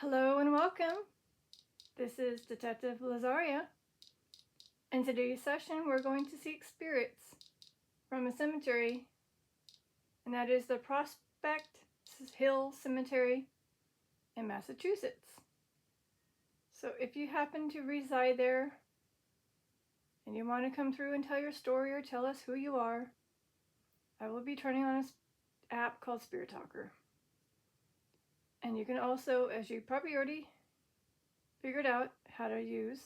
Hello and welcome. This is Detective Lizaria. In today's session, we're going to seek spirits from a cemetery, and that is the Prospect Hill Cemetery in Massachusetts. So if you happen to reside there and you want to come through and tell your story or tell us who you are, I will be turning on an app called Spirit Talker. And you can also, as you probably already figured out how to use,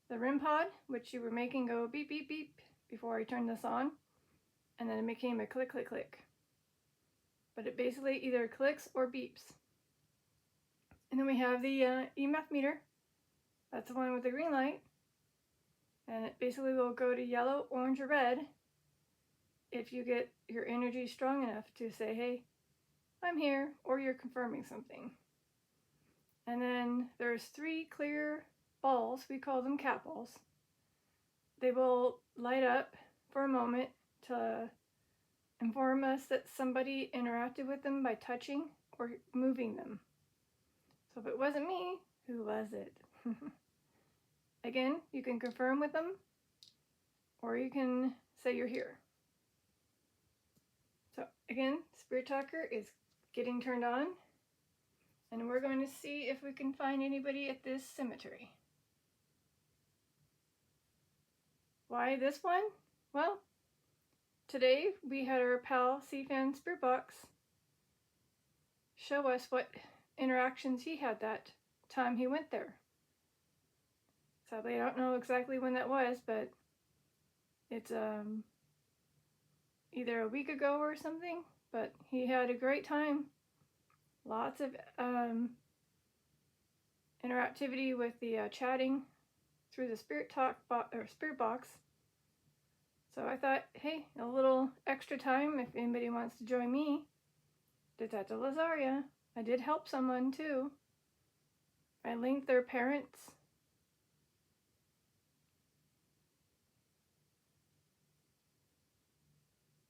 the REM pod, which you were making go beep, beep, beep before I turned this on, and then it became a click, click, click. But it basically either clicks or beeps. And then we have the EMF meter. That's the one with the green light. And it basically will go to yellow, orange, or red if you get your energy strong enough to say, hey, I'm here, or you're confirming something. And then there's 3 clear balls, we call them cat balls. They will light up for a moment to inform us that somebody interacted with them by touching or moving them. So if it wasn't me, who was it? Again, you can confirm with them, or you can say you're here. So again, Spirit Talker is getting turned on, and we're going to see if we can find anybody at this cemetery. Why this one? Well, today we had our pal Cfanns Spirit Box show us what interactions he had that time he went there. Sadly, I don't know exactly when that was, but it's either a week ago or something, but he had a great time. Lots of interactivity with the chatting through the Spirit Box. So I thought, hey, a little extra time if anybody wants to join me. Detective Lizaria. I did help someone too. I linked their parents.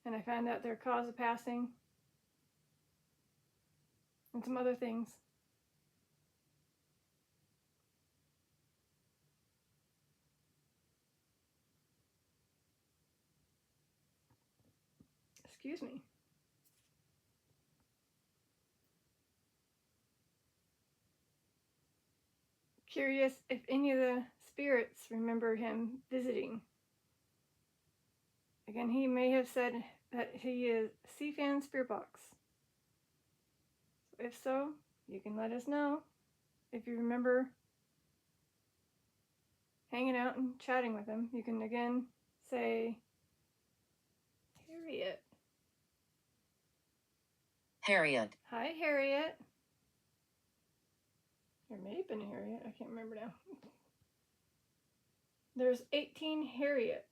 And I found out their cause of passing. And some other things. Excuse me. Curious if any of the spirits remember him visiting. Again, he may have said that he is Cfanns Spirit Box. If so, you can let us know if you remember hanging out and chatting with him. You can again say Harriet. Harriet. Hi, Harriet. There may have been a Harriet. I can't remember now. There's 18 Harriets.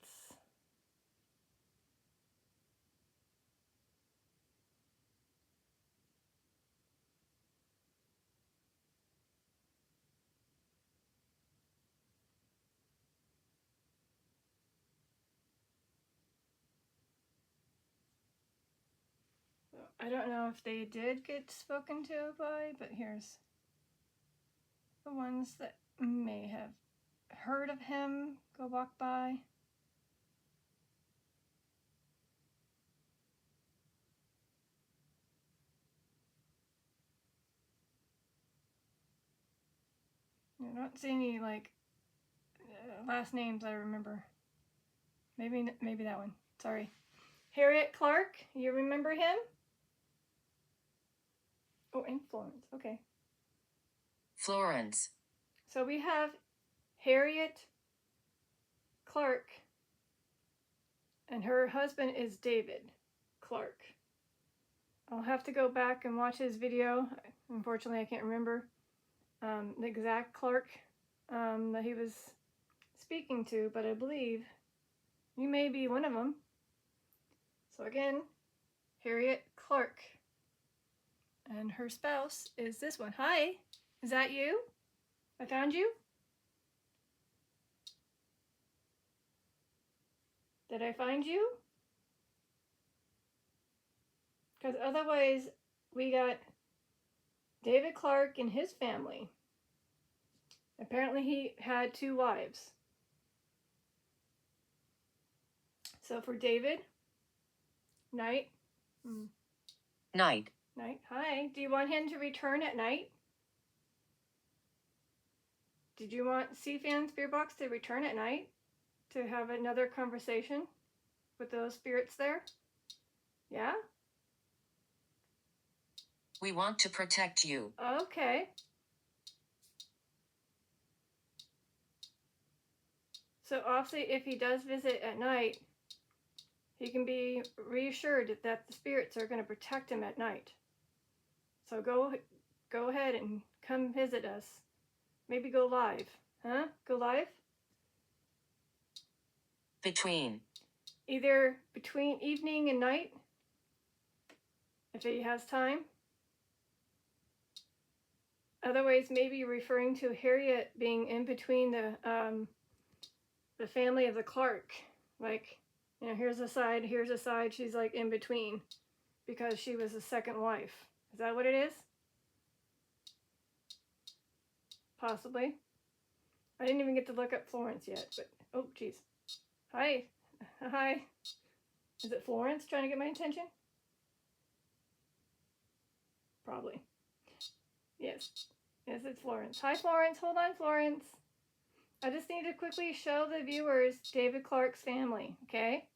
So I don't know if they did get spoken to by, but here's the ones that may have heard of him go walk by. I don't see any like last names I remember. Maybe that one. Sorry. Harriet Clark, you remember him? Oh, and Florence. Okay. Florence. So we have Harriet Clark, and her husband is David Clark. I'll have to go back and watch his video. Unfortunately, I can't remember the exact Clark that he was speaking to, but I believe you may be one of them. So again, Harriet Clark. And her spouse is this one. Hi, is that you? I found you? Did I find you? Because otherwise we got David Clark and his family. Apparently he had 2 wives. So for David, night. Night. Night. Hi. Do you want him to return at night? Did you want Cfanns Spirit Box to return at night to have another conversation with those spirits there? Yeah? We want to protect you. Okay. So obviously if he does visit at night, he can be reassured that the spirits are going to protect him at night. So go ahead and come visit us. Maybe go live. Huh? Go live? Between. Either between evening and night, if he has time. Otherwise, maybe referring to Harriet being in between the family of the Clark. Like, you know, here's a side, she's like in between because she was the second wife. Is that what it is? Possibly. I didn't even get to look up Florence yet, but, oh, geez. Hi. Hi. Is it Florence trying to get my attention? Probably. Yes. Yes, it's Florence. Hi, Florence. Hold on, Florence. I just need to quickly show the viewers David Clark's family, okay?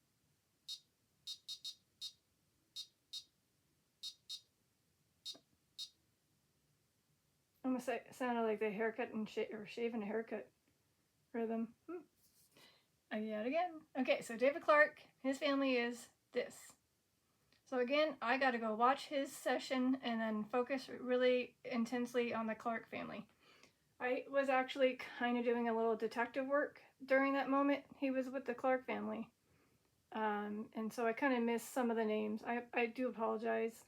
Almost sounded like the haircut and shaving a haircut for them. Yet again. Okay, so David Clark, his family is this. So again, I got to go watch his session and then focus really intensely on the Clark family. I was actually kind of doing a little detective work during that moment he was with the Clark family. And so I kind of missed some of the names. I do apologize.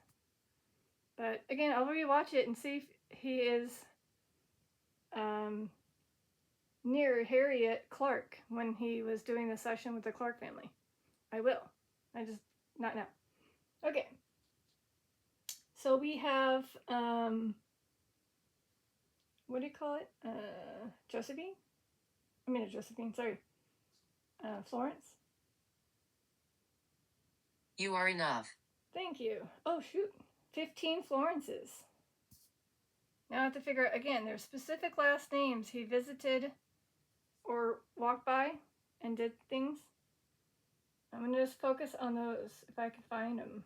But again, I'll rewatch it and see if he is near Harriet Clark when he was doing the session with the Clark family. I will. Not now. Okay. So we have, what do you call it? Josephine? Sorry. Florence? You are enough. Thank you. Oh, shoot. 15 Florences. Now I have to figure out, again, there's specific last names he visited or walked by and did things. I'm going to just focus on those if I can find them.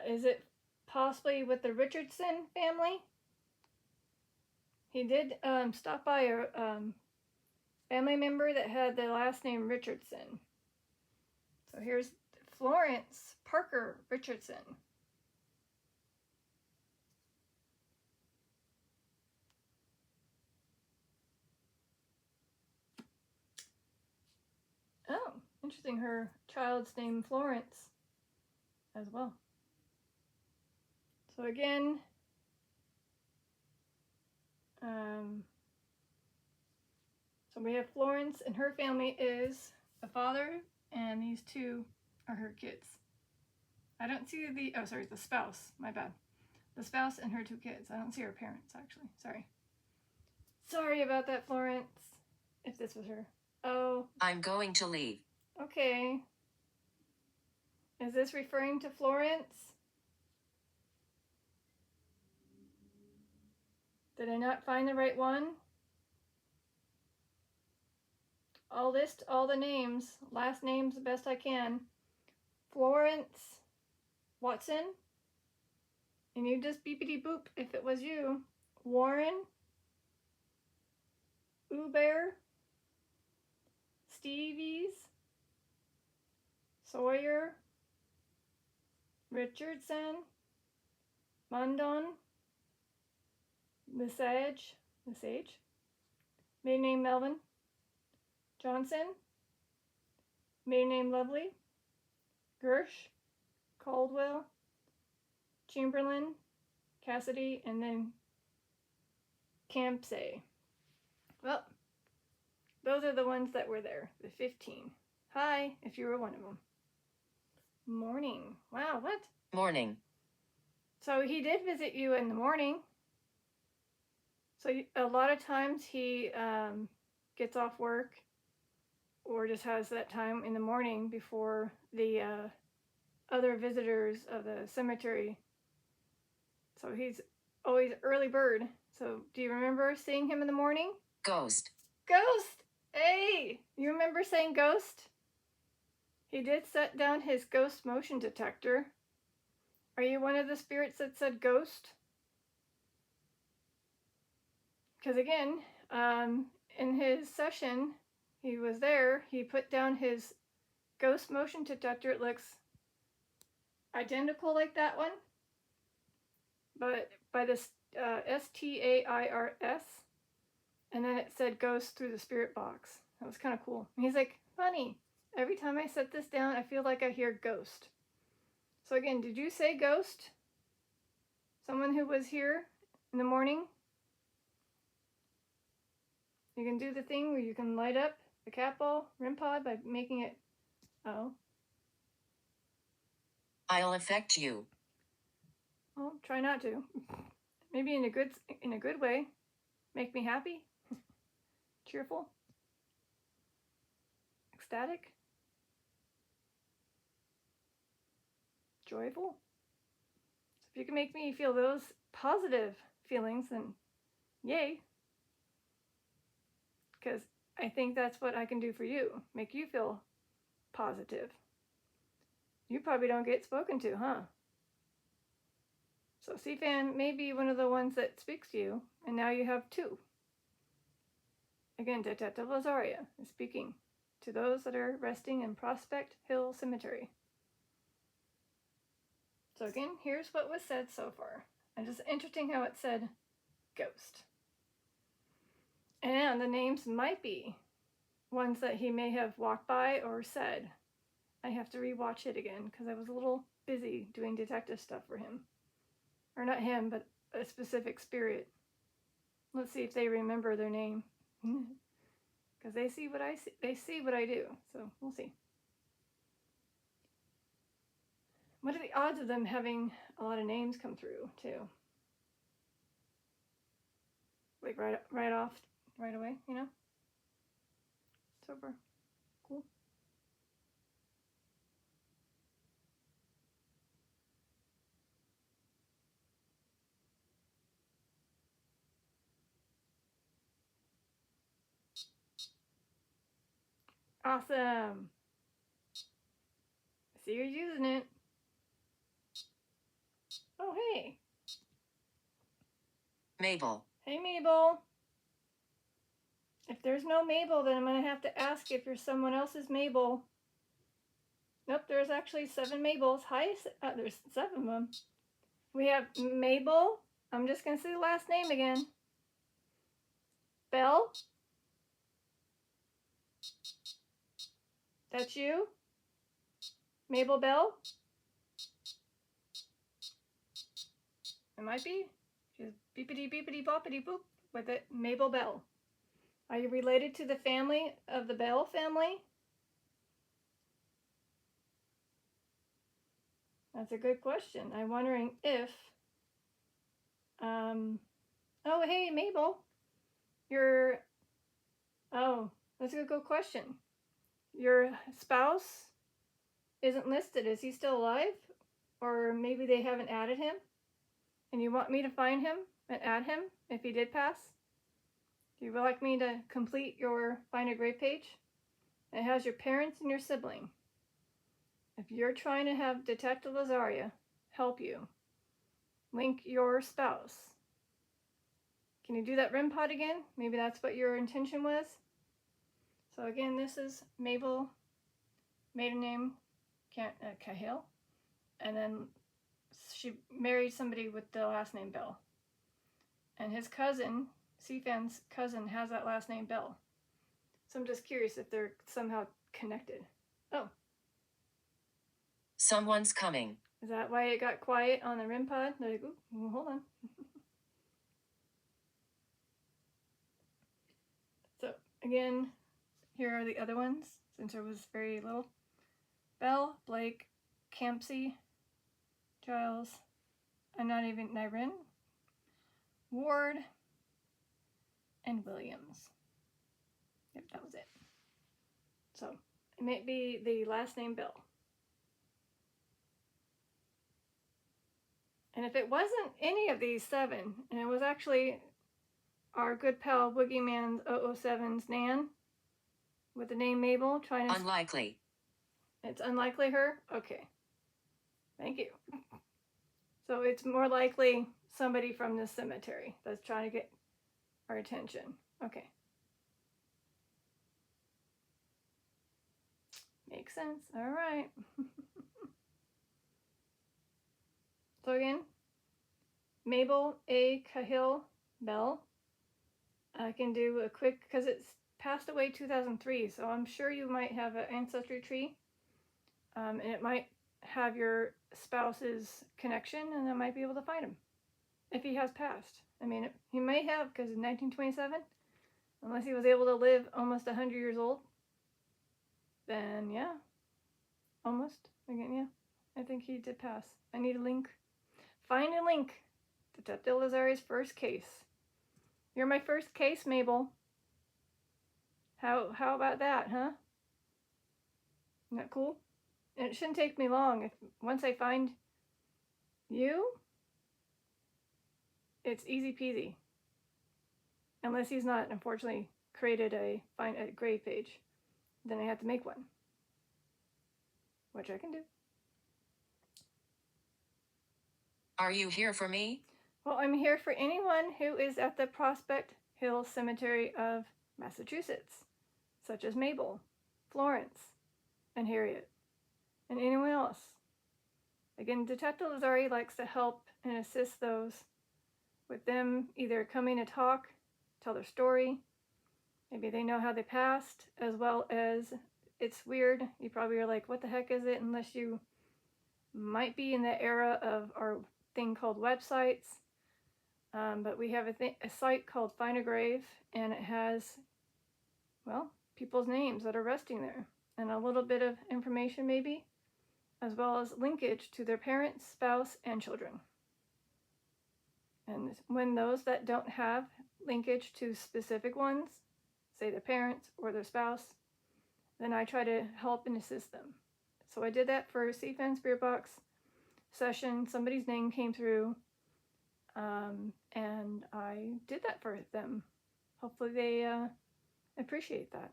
Is it possibly with the Richardson family? He did stop by a family member that had the last name Richardson. So here's Florence Parker Richardson. Oh, interesting. Her child's name Florence as well. So again, so we have Florence and her family is the father, and these 2 are her kids. I don't see the spouse, my bad. The spouse and her 2 kids. I don't see her parents, actually. Sorry about that, Florence, if this was her. Oh. I'm going to leave. Okay. Is this referring to Florence? Did I not find the right one? I'll list all the names, last names the best I can. Florence Watson. And you just beepity boop if it was you. Warren. Uber. Stevie's. Sawyer. Richardson. Mundon. Lesage. Maiden name Melvin. Johnson. Maiden name Lovely. Gersh. Caldwell. Chamberlain. Cassidy. And then Campsay. Well, those are the ones that were there. The 15. Hi, if you were one of them. Morning. Wow, what? Morning. So he did visit you in the morning. So a lot of times he gets off work or just has that time in the morning before the other visitors of the cemetery. So he's always early bird. So do you remember seeing him in the morning? Ghost. Ghost! Hey! You remember saying ghost? He did set down his ghost motion detector. Are you one of the spirits that said ghost? Because again, in his session, he was there, he put down his ghost motion detector. It looks identical like that one, but by this STAIRS, and then it said ghost through the spirit box. That was kind of cool. And he's like, funny, every time I set this down, I feel like I hear ghost. So again, did you say ghost? Someone who was here in the morning? You can do the thing where you can light up the cat ball REM pod by making it, I'll affect you. well, try not to. Maybe in a good way. Make me happy, cheerful, ecstatic, joyful. So if you can make me feel those positive feelings, then yay. Because I think that's what I can do for you. Make you feel positive. You probably don't get spoken to, huh? So Cfann may be one of the ones that speaks to you, and now you have two. Again, Detective Lizaria is speaking to those that are resting in Prospect Hill Cemetery. So again, here's what was said so far. And just interesting how it said ghost. And the names might be ones that he may have walked by or said. I have to rewatch it again because I was a little busy doing detective stuff for him. Or not him, but a specific spirit. Let's see if they remember their name. Because they see what I see. They see what I do. So we'll see. What are the odds of them having a lot of names come through too? Like right off, right away, you know? Super cool. Awesome. See you're using it. Oh, hey. Mabel. Hey, Mabel. If there's no Mabel, then I'm going to have to ask if you're someone else's Mabel. Nope, there's actually 7 Mabels. Hi, there's 7 of them. We have Mabel. I'm just going to say the last name again. Bell. That's you? Mabel Bell? It might be. She's beepity beepity boppity boop with it. Mabel Bell. Are you related to the family of the Bell family? That's a good question. I'm wondering if, oh, hey, Mabel, that's a good question. Your spouse isn't listed. Is he still alive? Or maybe they haven't added him? And you want me to find him and add him if he did pass? Do you like me to complete your Find a Grave page? It has your parents and your sibling. If you're trying to have Detective Lizaria help you, link your spouse. Can you do that REM pod again? Maybe that's what your intention was. So again, this is Mabel, maiden name Cahill, and then she married somebody with the last name Bell. And his cousin, Cfanns' cousin, has that last name Bell. So I'm just curious if they're somehow connected. Oh. Someone's coming. Is that why it got quiet on the REM pod? They're like, ooh, well, hold on. So again, here are the other ones, since there was very little. Bell, Blake, Campsey, Giles, Niren, Ward, and Williams. Yep, that was it. So it may be the last name Bill. And if it wasn't any of these 7, and it was actually our good pal Boogeyman's 007's Nan with the name Mabel trying to... Unlikely. It's unlikely her? Okay. Thank you. So it's more likely somebody from this cemetery that's trying to get our attention. Okay. Makes sense. All right. So again, Mabel A. Cahill Bell. I can do a quick, because it's passed away 2003, so I'm sure you might have an ancestry tree. And it might have your spouse's connection, and I might be able to find him if he has passed. I mean, he may have, because in 1927, unless he was able to live almost 100 years old, then yeah, almost. Again, yeah, I think he did pass. I need a link. Find a link to Detective Lizaria's first case. You're my first case, Mabel. How about that, huh? Isn't that cool? And it shouldn't take me long. Once I find you, it's easy peasy. Unless he's not, unfortunately, created a grave page. Then I have to make one. Which I can do. Are you here for me? Well, I'm here for anyone who is at the Prospect Hill Cemetery of Massachusetts, such as Mabel, Florence, and Harriet, and anyone else. Again, Detective Lizaria likes to help and assist those with them either coming to talk, tell their story, maybe they know how they passed, as well as, it's weird, you probably are like, what the heck is it, unless you might be in the era of our thing called websites. But we have a site called Find a Grave, and it has, well, people's names that are resting there, and a little bit of information maybe, as well as linkage to their parents, spouse, and children. And when those that don't have linkage to specific ones, say their parents or their spouse, then I try to help and assist them. So I did that for a Cfanns Spirit Box session. Somebody's name came through, and I did that for them. Hopefully they appreciate that.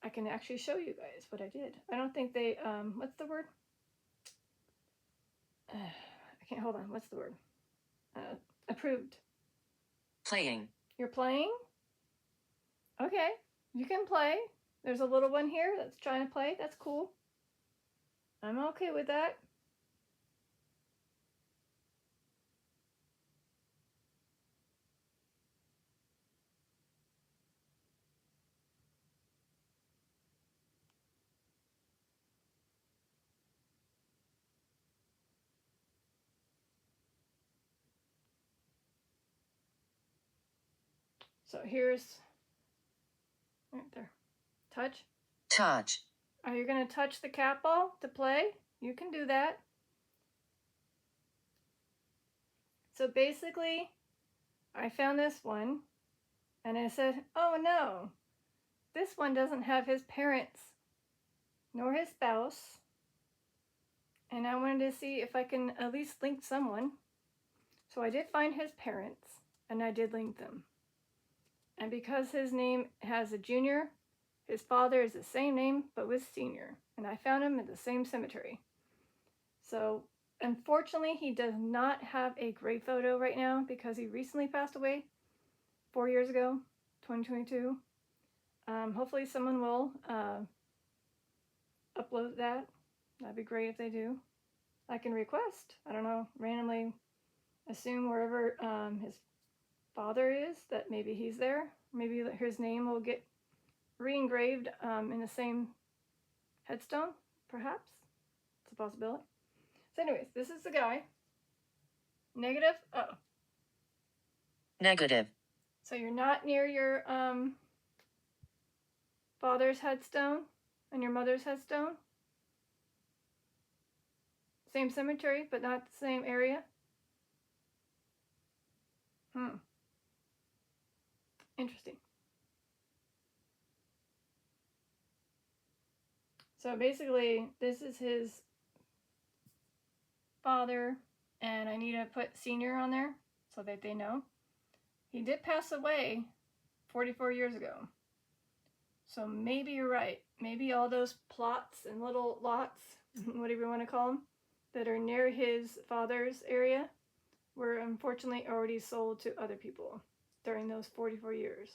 I can actually show you guys what I did. I don't think they, what's the word? I can't, hold on, what's the word? Approved. Playing. You're playing? Okay, you can play. There's a little one here that's trying to play. That's cool. I'm okay with that. So here's, right there, touch. Touch. Are you going to touch the cat ball to play? You can do that. So basically, I found this one, and I said, oh no, this one doesn't have his parents, nor his spouse, and I wanted to see if I can at least link someone. So I did find his parents, and I did link them. And because his name has a junior, his father is the same name, but with senior. And I found him at the same cemetery. So, unfortunately, he does not have a grave photo right now because he recently passed away 4 years ago, 2022. Hopefully someone will upload that. That'd be great if they do. I can request, I don't know, randomly assume wherever his father is, that maybe he's there. Maybe his name will get re-engraved in the same headstone, perhaps. It's a possibility. So anyways, this is the guy. Negative? Oh. Negative. So you're not near your father's headstone and your mother's headstone? Same cemetery, but not the same area? Interesting. So basically, this is his father, and I need to put senior on there so that they know. He did pass away 44 years ago. So maybe you're right. Maybe all those plots and little lots, whatever you want to call them, that are near his father's area were unfortunately already sold to other people during those 44 years.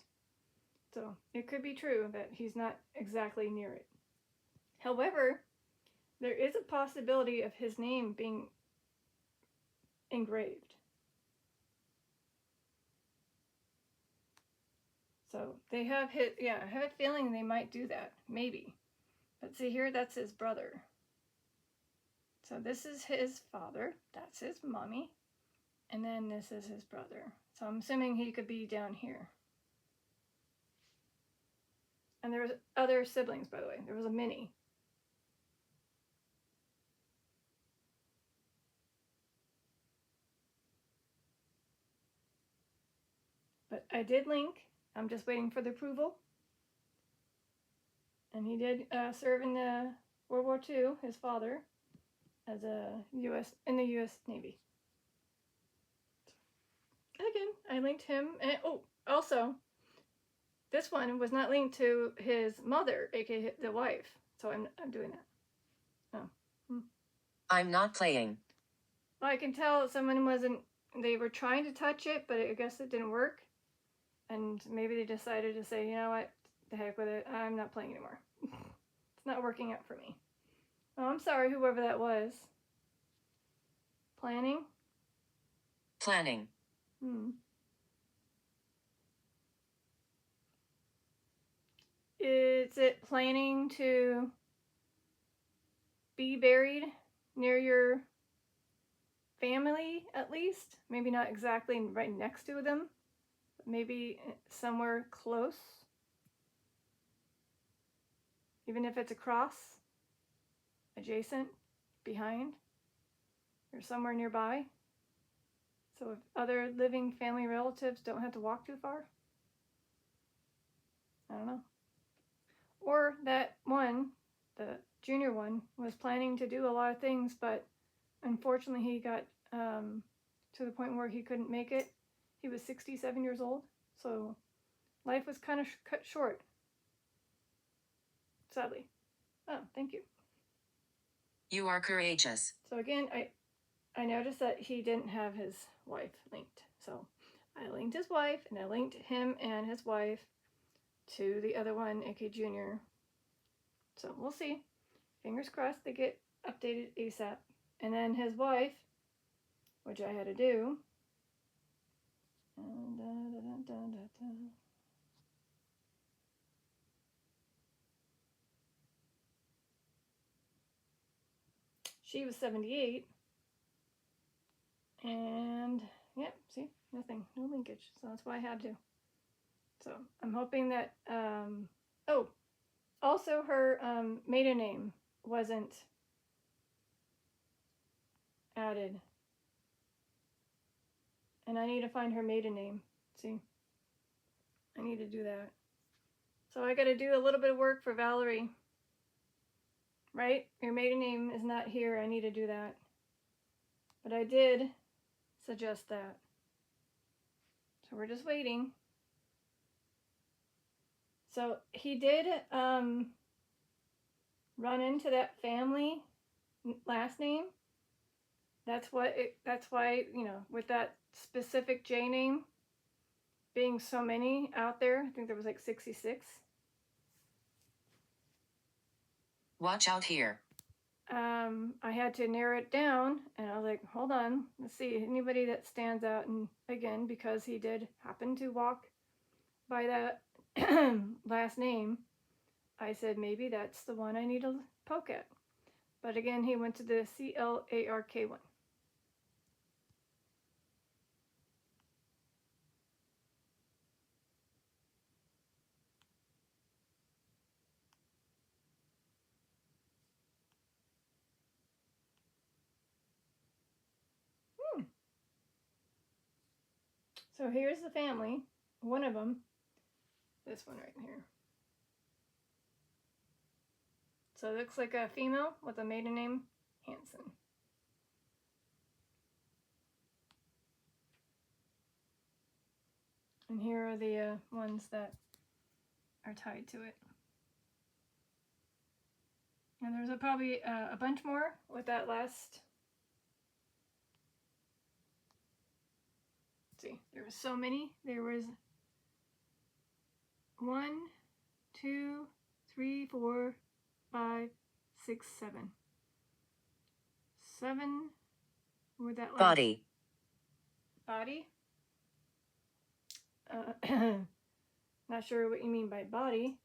So it could be true that he's not exactly near it. However, there is a possibility of his name being engraved. So they have hit, yeah, I have a feeling they might do that, maybe. But see here, that's his brother. So this is his father, that's his mommy, and then this is his brother. So I'm assuming he could be down here. And there was other siblings, by the way. There was a mini. But I did link. I'm just waiting for the approval. And he did serve in the World War II, his father, as in the U.S. Navy. Again, I linked him. And, oh, also, this one was not linked to his mother, aka the wife. So I'm doing that. Oh. I'm not playing. Well, I can tell someone wasn't. They were trying to touch it, but I guess it didn't work. And maybe they decided to say, you know what, the heck with it. I'm not playing anymore. It's not working out for me. Oh, I'm sorry, whoever that was. Planning? Planning. Is it planning to be buried near your family, at least? Maybe not exactly right next to them, but maybe somewhere close? Even if it's across, adjacent, behind, or somewhere nearby? So if other living family relatives don't have to walk too far? I don't know. Or that one, the junior one, was planning to do a lot of things, but unfortunately he got to the point where he couldn't make it. He was 67 years old, so life was kind of cut short, sadly. Oh, thank you. You are courageous. So again, I noticed that he didn't have his wife linked. So I linked his wife, and I linked him and his wife to the other one, AK Jr. So we'll see. Fingers crossed they get updated ASAP. And then his wife, which I had to do. She was 78. And yeah, see, nothing, no linkage. So that's why I had to. So I'm hoping that, oh, also her maiden name wasn't added. And I need to find her maiden name. See, I need to do that. So I got to do a little bit of work for Valerie. Right? Your maiden name is not here. I need to do that. But I did suggest that. So we're just waiting. So he did run into that family last name. That's why, you know, with that specific J name being so many out there, I think there was like 66. Watch out here. I had to narrow it down, and I was like, hold on, let's see, anybody that stands out. And again, because he did happen to walk by that last name, I said maybe that's the one I need to poke at. But again, he went to the CLARK one. So here's the family. One of them. This one right here. So it looks like a female with a maiden name, Hansen. And here are the ones that are tied to it. And there's probably a bunch more with that last. Let's see, there was so many. There was 1, 2, 3, 4, 5, 6, 7. 7 with that last. Body. Body. Not sure what you mean by body.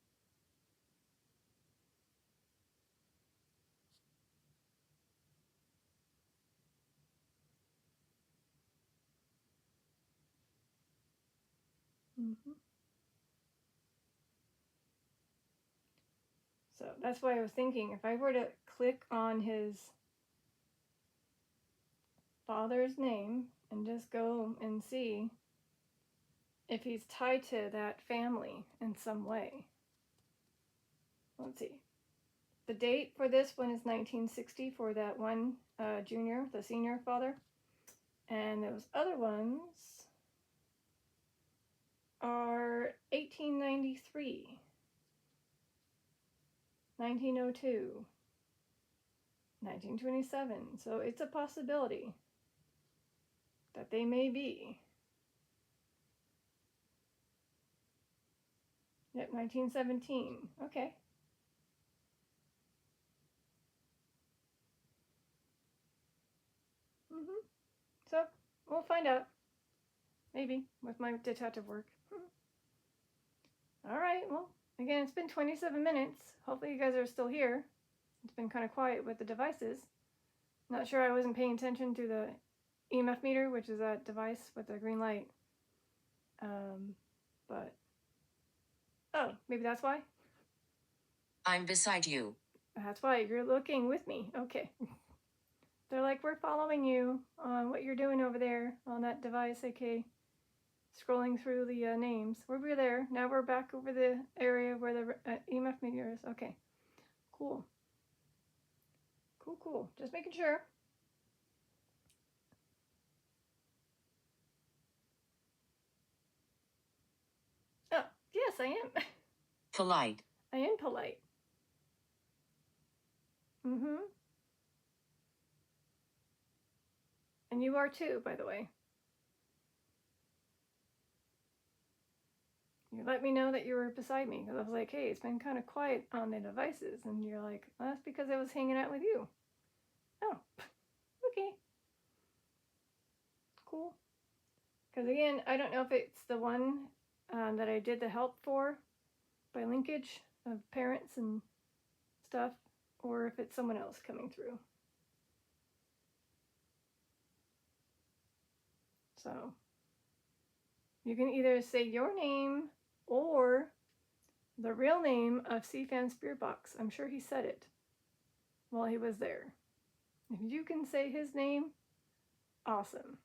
So that's why I was thinking, if I were to click on his father's name and just go and see if he's tied to that family in some way. Let's see. The date for this one is 1960 for that one junior, the senior father. And those other ones are 1893, 1902, 1927. So it's a possibility that they may be. Yep, 1917. Okay. So we'll find out. Maybe with my detective work. All right. Well, again, it's been 27 minutes. Hopefully you guys are still here. It's been kind of quiet with the devices. Not sure I wasn't paying attention to the EMF meter, which is that device with the green light. But oh, maybe that's why. I'm beside you. That's why you're looking with me. Okay. They're like, we're following you on what you're doing over there on that device, aka scrolling through the names. We were there. Now we're back over the area where the EMF meter is. Okay. Cool. Cool. Just making sure. Oh, yes, I am. Polite. I am polite. And you are too, by the way. You let me know that you were beside me, because I was like, hey, it's been kind of quiet on the devices. And you're like, well, that's because I was hanging out with you. Oh, okay. Cool. Because again, I don't know if it's the one that I did the help for by linkage of parents and stuff, or if it's someone else coming through. So you can either say your name or the real name of Cfanns Spirit Box. I'm sure he said it while he was there. If you can say his name, awesome.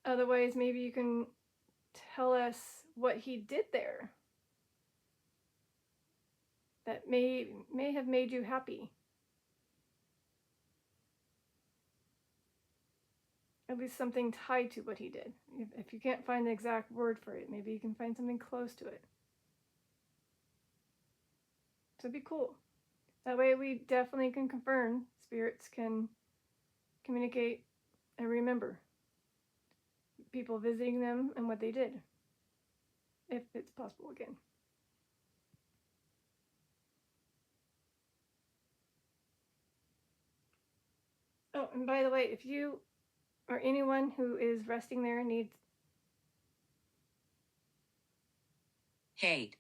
Otherwise, maybe you can tell us what he did there that may have made you happy. At least something tied to what he did. If you can't find the exact word for it, maybe you can find something close to it. So it'd be cool. That way we definitely can confirm spirits can communicate and remember people visiting them and what they did. If it's possible again. Oh, and by the way, if you or anyone who is resting there needs Hate.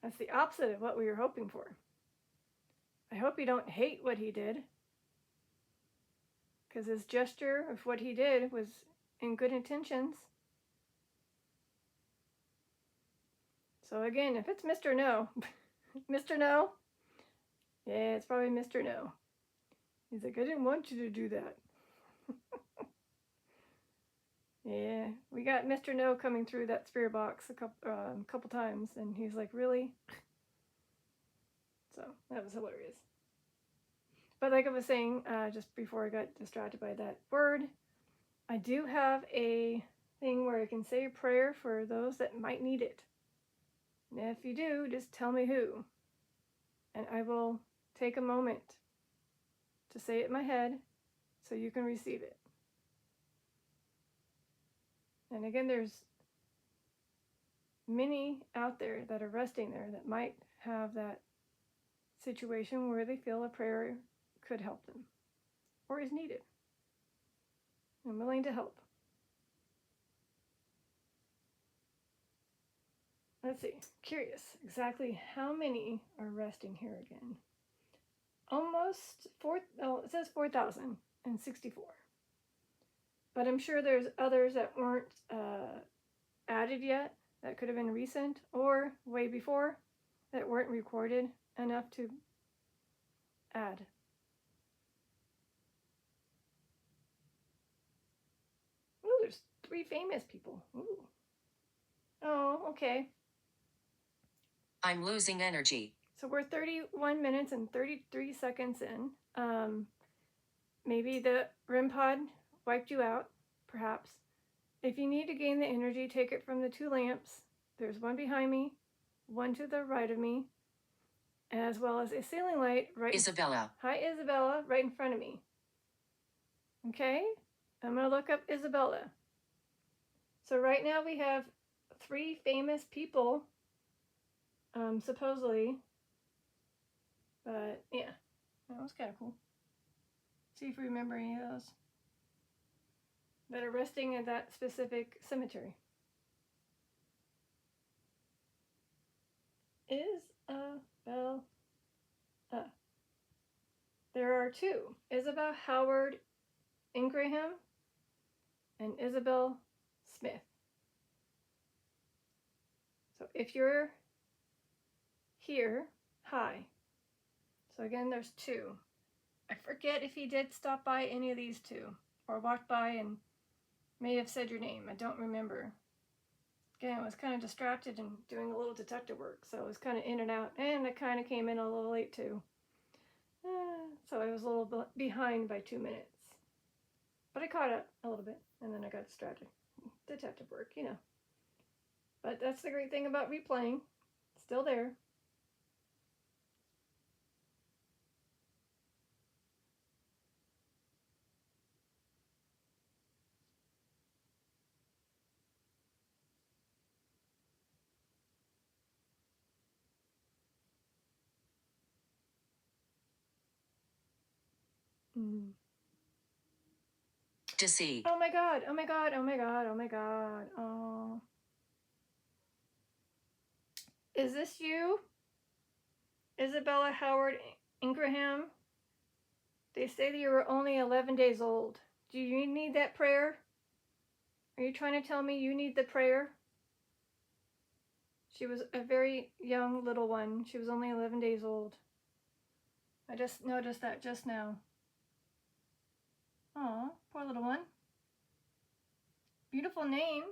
that's the opposite of what we were hoping for. I hope you don't hate what he did, because his gesture of what he did was in good intentions. So again, if it's Mr. No, Mr. No, Yeah, it's probably Mr. No. He's like, I didn't want you to do that. Yeah, we got Mr. No coming through that spirit box a couple times, and he's like, really? So that was hilarious. But like I was saying, just before I got distracted by that word, I do have a thing where I can say a prayer for those that might need it. And if you do, just tell me who. And I will take a moment to say it in my head so you can receive it. And again, there's many out there that are resting there that might have that situation where they feel a prayer could help them or is needed. I'm willing to help. Let's see. Curious exactly how many are resting here again. Almost it says 4,064. But I'm sure there's others that weren't added yet that could have been recent or way before that weren't recorded enough to add. Ooh, there's 3 famous people. Ooh. Oh, okay. I'm losing energy. So we're 31 minutes and 33 seconds in. Maybe the REM pod wiped you out, perhaps. If you need to gain the energy, take it from the 2 lamps. There's one behind me, one to the right of me, as well as a ceiling light right. Isabella. Hi, Isabella, right in front of me. Okay, I'm going to look up Isabella. So right now we have 3 famous people, supposedly. But yeah, that was kind of cool. See if we remember any of those that are resting at that specific cemetery. Isabella. There are 2. Isabel Howard Ingraham and Isabel Smith. So if you're here, hi. So again, there's 2. I forget if he did stop by any of these 2 or walked by and may have said your name. I don't remember. Again, I was kind of distracted and doing a little detective work, so I was kind of in and out, and I kind of came in a little late too. So I was a little behind by 2 minutes. But I caught up a little bit, and then I got distracted. Detective work, you know. But that's the great thing about replaying. It's still there. To see. Oh my god, oh my god, oh my god, oh my god. Oh. Is this you? Isabella Howard Ingraham? They say that you were only 11 days old. Do you need that prayer? Are you trying to tell me you need the prayer? She was a very young little one. She was only 11 days old. I just noticed that just now. Aw, poor little one. Beautiful name.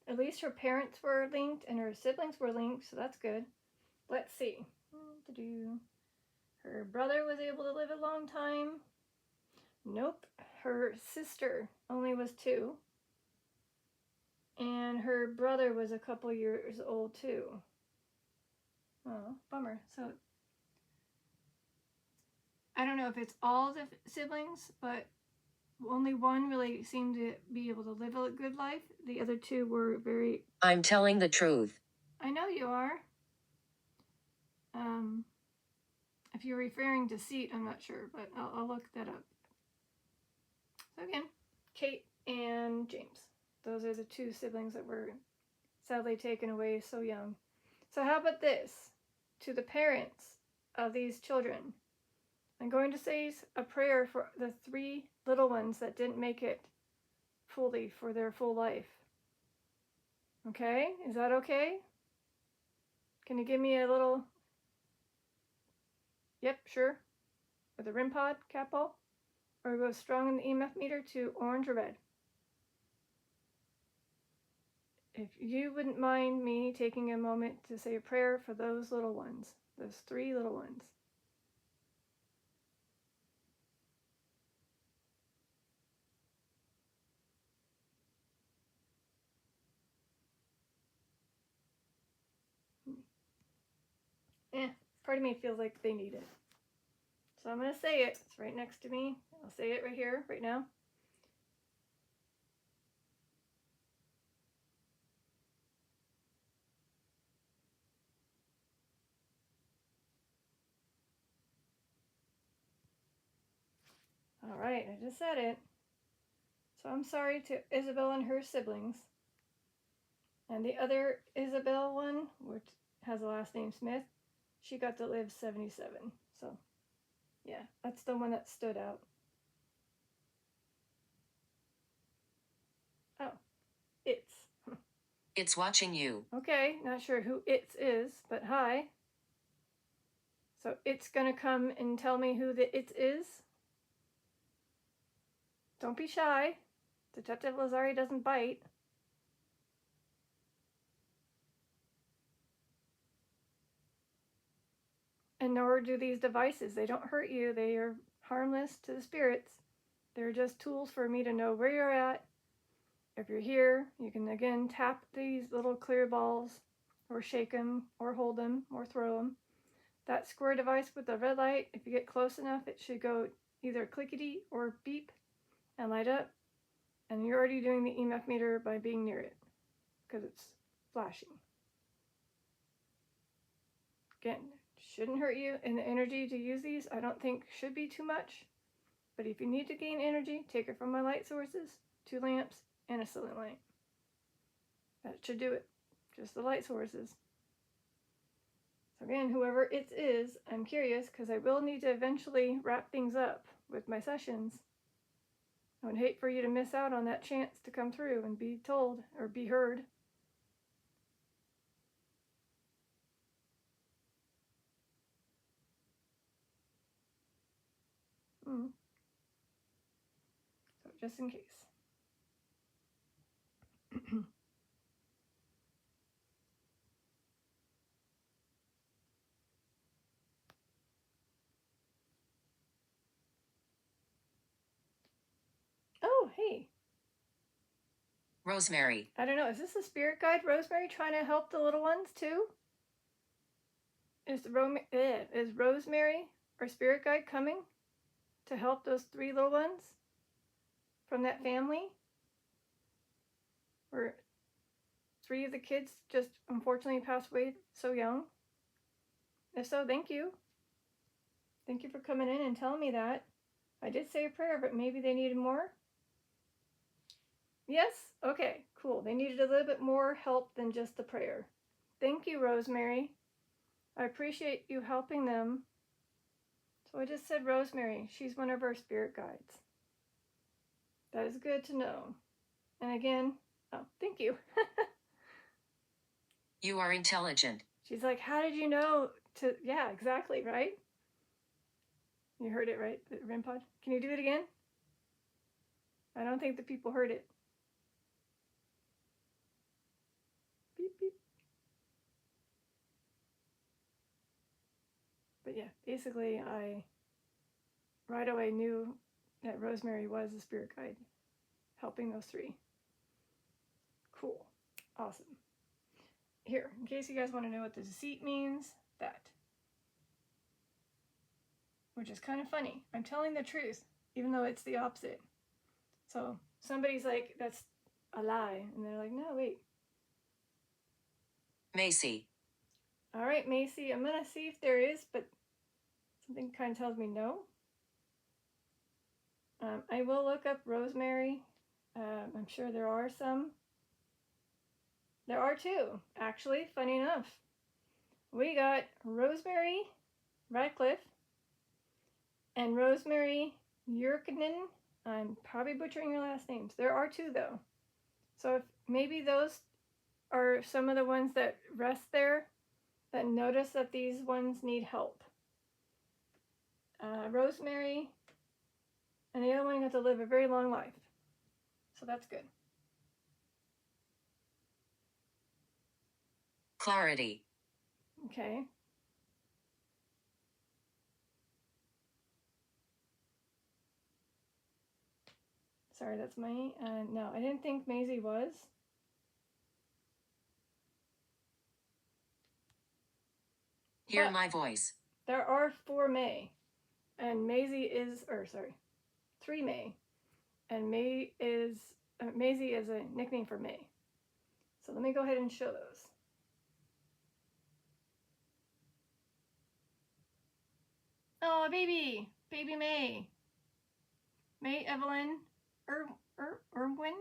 At least her parents were linked and her siblings were linked, so that's good. Let's see. Her brother was able to live a long time. Nope. Her sister only was 2. And her brother was a couple years old too. Oh, bummer. So I don't know if it's all the siblings, but only one really seemed to be able to live a good life. The other 2 were very... I'm telling the truth. I know you are. If you're referring to seat, I'm not sure, but I'll look that up. So again, Kate and James. Those are the 2 siblings that were sadly taken away so young. So how about this? To the parents of these children, I'm going to say a prayer for the 3 little ones that didn't make it fully for their full life. Okay? Is that okay? Can you give me a little... Yep, sure. With a REM pod, capo? Or go strong in the EMF meter to orange or red. If you wouldn't mind me taking a moment to say a prayer for those little ones, those 3 little ones. Part of me feels like they need it. So I'm going to say it. It's right next to me. I'll say it right here, right now. All right, I just said it. So I'm sorry to Isabel and her siblings. And the other Isabel one, which has the last name Smith, she got to live 77. So, yeah, that's the one that stood out. Oh, it's. It's watching you. Okay, not sure who it's is, but hi. So it's gonna come and tell me who the it is. Don't be shy. Detective Lizaria doesn't bite. And nor do these devices. They don't hurt you. They are harmless to the spirits. They're just tools for me to know where you're at. If you're here, you can again tap these little clear balls or shake them or hold them or throw them. That square device with the red light, if you get close enough, it should go either clickety or beep and light up. And you're already doing the EMF meter by being near it because it's flashing. Again, shouldn't hurt you, and the energy to use these I don't think should be too much. But if you need to gain energy, take it from my light sources, 2 lamps, and a ceiling light. That should do it. Just the light sources. So again, whoever it is, I'm curious because I will need to eventually wrap things up with my sessions. I would hate for you to miss out on that chance to come through and be told or be heard. So just in case. Oh, hey. Rosemary. I don't know. Is this a spirit guide, Rosemary, trying to help the little ones too? Is Rosemary, our spirit guide, coming to help those 3 little ones from that family? Where 3 of the kids just unfortunately passed away so young? If so, thank you. Thank you for coming in and telling me that. I did say a prayer, but maybe they needed more? Yes? Okay, cool. They needed a little bit more help than just the prayer. Thank you, Rosemary. I appreciate you helping them. So I just said Rosemary. She's one of our spirit guides. That is good to know. And again, oh, thank you. You are intelligent. She's like, how did you know to, yeah, exactly, right? You heard it, right, the REM pod? Can you do it again? I don't think the people heard it. Beep, beep. But yeah, basically I right away knew that Rosemary was a spirit guide helping those 3. Cool. Awesome. Here, in case you guys want to know what the deceit means, that. Which is kind of funny. I'm telling the truth, even though it's the opposite. So somebody's like, that's a lie. And they're like, no, wait. Macy. All right, Macy, I'm going to see if there is, but something kind of tells me no. I will look up Rosemary. I'm sure there are some. There are 2, actually, funny enough. We got Rosemary Radcliffe and Rosemary Yurkinen. I'm probably butchering your last names. There are 2 though. So if maybe those are some of the ones that rest there that notice that these ones need help. Rosemary and the other one got to live a very long life. So that's good. Clarity. Okay. Sorry, that's my, no, I didn't think Maisie was. Hear But my voice. there are 4 May, and Maisie is, 3 May, and Maisie is a nickname for May. So let me go ahead and show those. Oh, baby May. May Evelyn Irwin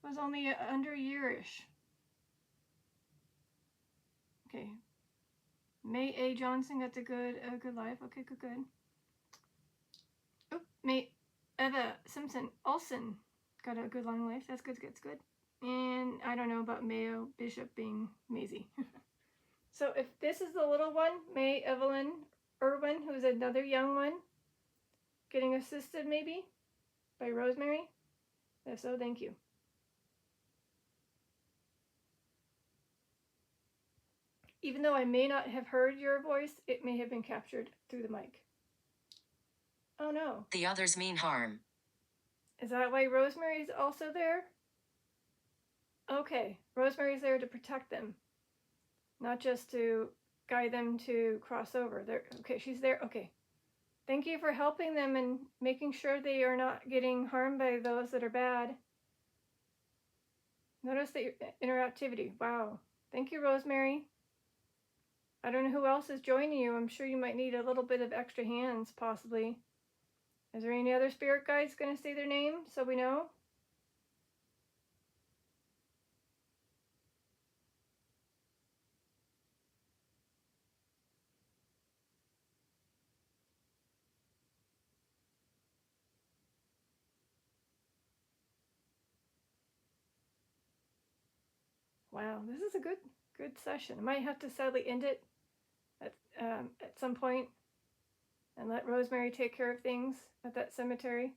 was only under a year-ish. Okay. May A. Johnson got a good life. Okay, good. Oh, May Eva Simpson Olsen got a good long life. That's good. And I don't know about Mayo Bishop being Maisie. So if this is the little one, May Evelyn Irwin, who's another young one, getting assisted maybe by Rosemary. If so, thank you. Even though I may not have heard your voice, it may have been captured through the mic. Oh no. The others mean harm. Is that why Rosemary's also there? Okay, Rosemary's there to protect them, not just to guide them to cross over. Okay, she's there. Okay. Thank you for helping them and making sure they are not getting harmed by those that are bad. Notice the interactivity. Wow. Thank you, Rosemary. I don't know who else is joining you. I'm sure you might need a little bit of extra hands, possibly. Is there any other spirit guides going to say their name so we know? Wow, this is a good session. I might have to sadly end it at some point and let Rosemary take care of things at that cemetery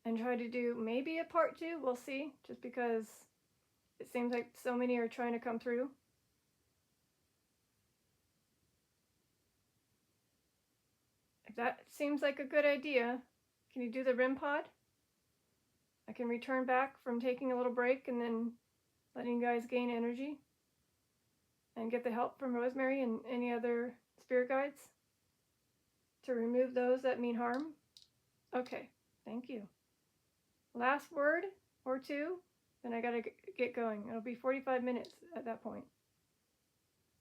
and try to do maybe a part 2. We'll see, just because it seems like so many are trying to come through. If that seems like a good idea, can you do the REM pod? I can return back from taking a little break and then letting you guys gain energy and get the help from Rosemary and any other spirit guides to remove those that mean harm. Okay, thank you. Last word or 2, then I gotta get going. It'll be 45 minutes at that point.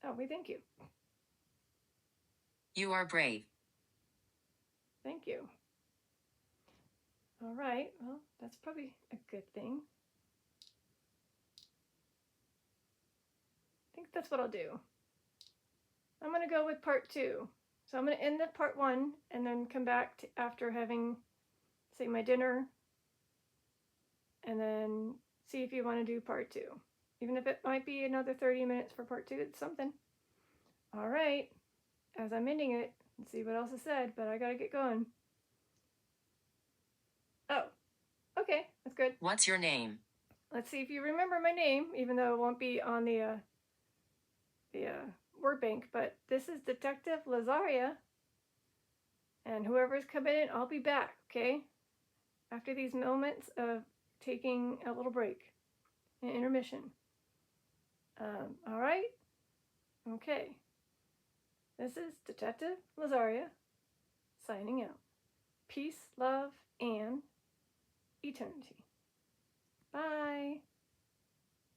Oh, we thank you. You are brave. Thank you. All right, well, that's probably a good thing. I think that's what I'll do. I'm going to go with part 2. So I'm going to end the part 1 and then come back to after having, say, my dinner, and then see if you want to do part 2. Even if it might be another 30 minutes for part 2, it's something. All right, as I'm ending it, let's see what else is said, but I got to get going. Oh, okay, that's good. What's your name? Let's see if you remember my name, even though it won't be on the word bank, but this is Detective Lizaria, and whoever's coming in, I'll be back, okay? After these moments of taking a little break, an intermission. All right? Okay. This is Detective Lizaria, signing out. Peace, love, and eternity. Bye.